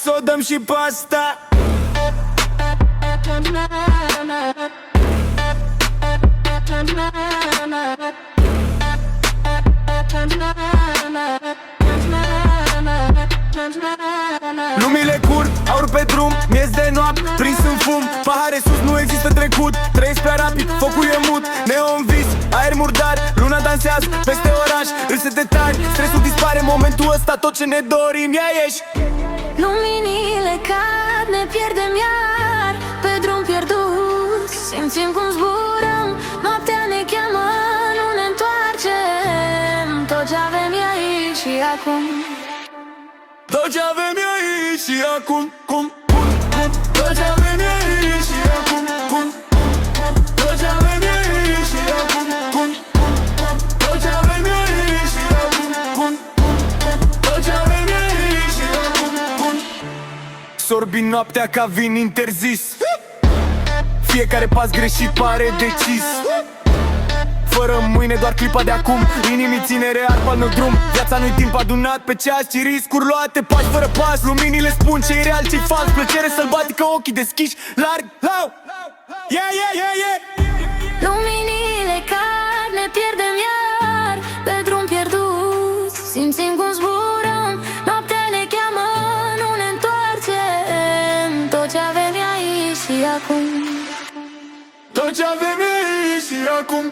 să o dăm și pe asta. Lumile curg, aur pe drum, miez de noapte, prins în fum. Pahare sus, nu există trecut, trăiesc prea rapid, focul e mut. Neon vis, aer murdar, luna dansează peste oraș. Râsete tari, stresul dispare, momentul ăsta tot ce ne dorim ea ești. Luminile cad, ne pierdem iar pe drum pierdut. Simțim cum zburăm, noaptea ne cheamă, nu ne întoarcem. Tot ce avem e aici și acum. Tot ce avem e aici și acum, cum. Tot ce avem e aici și acum, cum. Tot ce avem e aici și acum, cum. Tot ce avem e aici și acum, cum. Tot ce avem e aici și acum, cum. Sorbi noaptea ca vin interzis. Fiecare pas greșit pare decis. Fără mâine, doar clipa de acum. Inimii ținere, arpa al meu drum. Viața nu-i timp adunat pe ceas, ci riscuri luate, pași fără pas. Luminile spun ce-i real, ce-i fals. Plăcere sălbatică, ochii deschiși, larg, lau. Yeah, yeah, yeah, yeah. Luminile cad, ne pierdem iar pe drum pierdut. Simțim cum zburăm, noaptea ne cheamă, nu ne întoarcem. Tot ce avem e aici și acum. Tot ce avem e aici și acum.